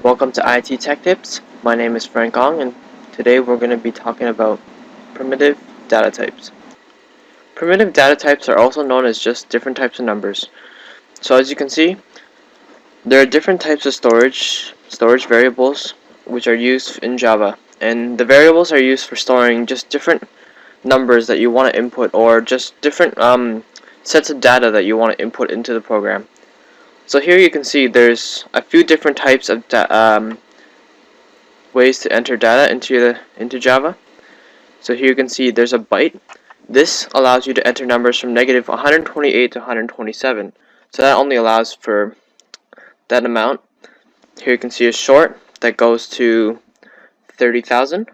Welcome to IT Tech Tips. My name is Frank Ong, and today we're going to be talking about primitive data types. Primitive data types are also known as just different types of numbers. So as you can see, there are different types of storage variables which are used in Java, and the variables are used for storing just different numbers that you want to input, or just different sets of data that you want to input into the program. So here you can see there's a few different types of ways to enter data into Java. So here you can see there's a byte. This allows you to enter numbers from negative 128 to 127. So that only allows for that amount. Here you can see a short that goes to 30,000.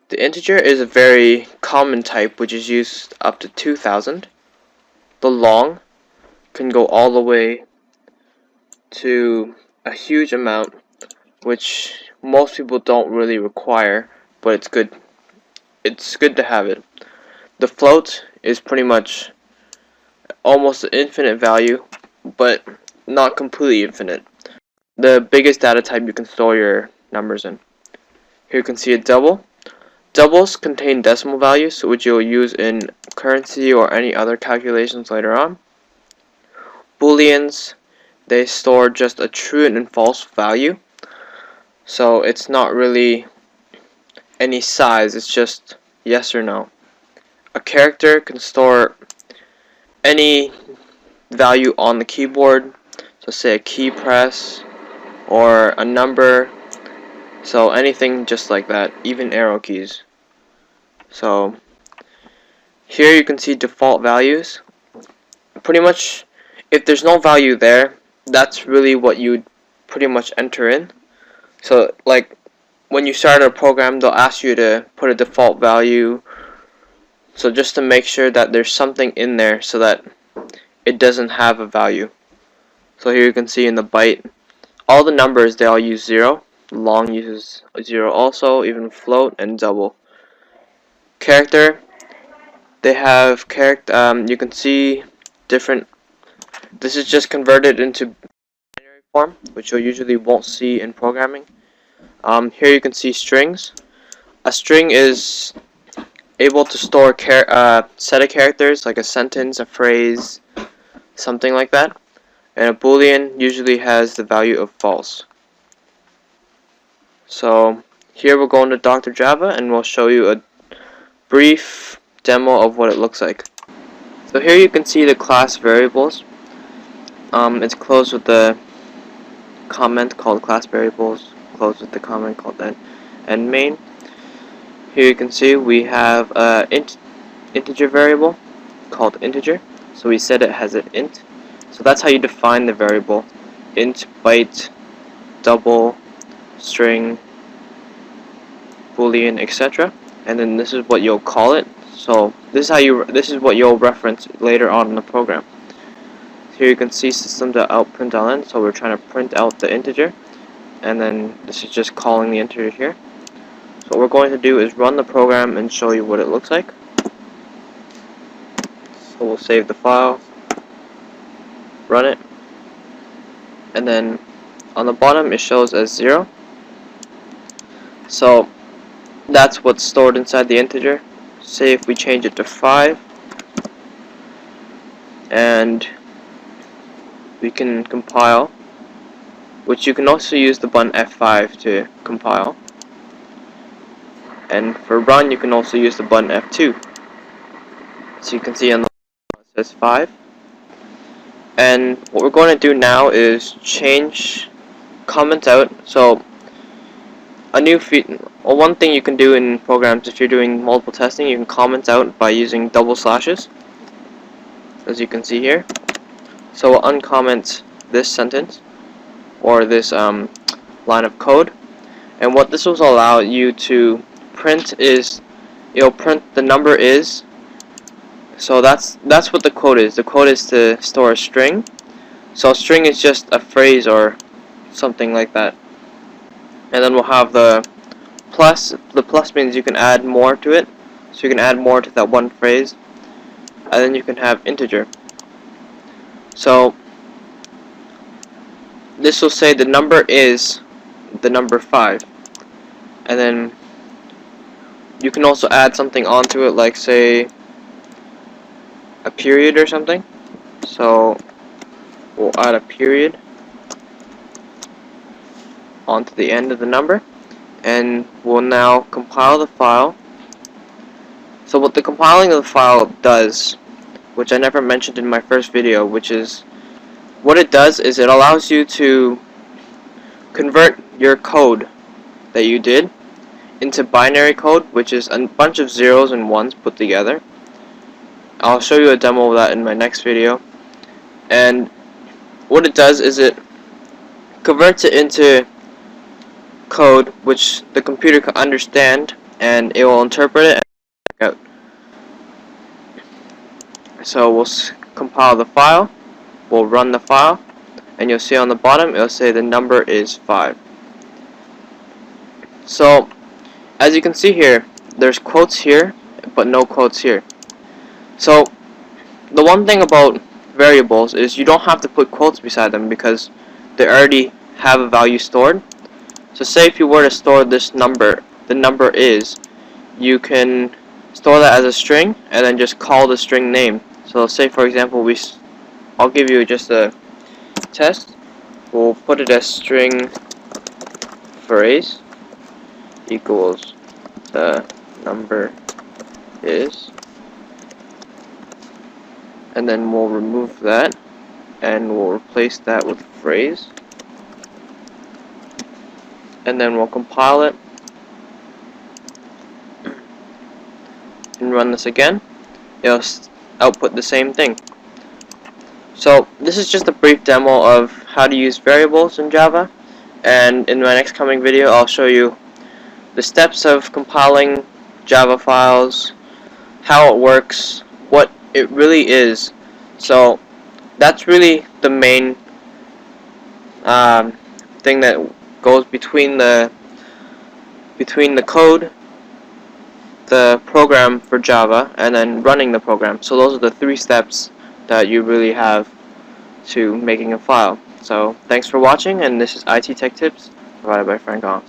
The integer is a very common type which is used up to 2,000. The long can go all the way to a huge amount, which most people don't really require, but it's good. It's good to have it. The float is pretty much almost an infinite value, but not completely infinite. The biggest data type you can store your numbers in. Here you can see a double. Doubles contain decimal values, which you'll use in currency or any other calculations later on. Booleans, they store just a true and false value. So it's not really any size, it's just yes or no. A character can store any value on the keyboard, so say a key press or a number, so anything just like that, even arrow keys. So here you can see default values. Pretty much if there's no value there, that's really what you pretty much enter in. So like when you start a program, they'll ask you to put a default value, so just to make sure that there's something in there so that it doesn't have a value. So here you can see in the byte, all the numbers, they all use 0. Long uses 0 also, even float and double. Character, they have you can see different. This is just converted into binary form, which you usually won't see in programming. Here you can see strings. A string is able to store a set of characters, like a sentence, a phrase, something like that. And a boolean usually has the value of false. So here we'll go into Dr. Java and we'll show you a brief demo of what it looks like. So here you can see the class variables. It's closed with the comment called class variables, closed with the comment called end main. Here you can see we have an integer variable called integer. So we set it as an int. So that's how you define the variable: int, byte, double, string, boolean, etc. And then this is what you'll call it. So this is what you'll reference later on in the program. Here you can see system.out.println, so we're trying to print out the integer, and then this is just calling the integer here. So what we're going to do is run the program and show you what it looks like. So we'll save the file, run it, and then on the bottom it shows as 0. So that's what's stored inside the integer. Say if we change it to 5, and we can compile, which you can also use the button F5 to compile, and for run you can also use the button F2. So you can see on the bottom it says 5. And what we're going to do now is change comment out. So a new one thing you can do in programs, if you're doing multiple testing, you can comment out by using double slashes, as you can see here. So we'll uncomment this sentence or this line of code, and what this will allow you to print is, it'll print the number is. So that's what the quote is. The quote is to store a string. So a string is just a phrase or something like that. And then we'll have the plus. The plus means you can add more to it. So you can add more to that one phrase. And then you can have integer. So this will say the number is the number 5. And then you can also add something onto it, like say a period or something. So we'll add a period onto the end of the number, and we'll now compile the file. So what the compiling of the file does, which I never mentioned in my first video, which is what it does is it allows you to convert your code that you did into binary code, which is a bunch of zeros and ones put together. I'll show you a demo of that in my next video. And what it does is it converts it into code which the computer can understand, and it will interpret it and check out. So we'll compile the file, we'll run the file, and you'll see on the bottom it'll say the number is 5. So as you can see here, there's quotes here but no quotes here. So the one thing about variables is you don't have to put quotes beside them because they already have a value stored. So say if you were to store this number, the number is, you can store that as a string and then just call the string name. So say for example I'll give you just a test. We'll put it as string phrase equals the number is, and then we'll remove that and we'll replace that with phrase, and then we'll compile it and run this again. It'll output the same thing. So this is just a brief demo of how to use variables in Java, and in my next coming video I'll show you the steps of compiling Java files, how it works, what it really is. So that's really the main thing that goes between the code, the program for Java, and then running the program. So those are the 3 steps that you really have to making a file. So thanks for watching, and this is IT Tech Tips provided by Frank Ong.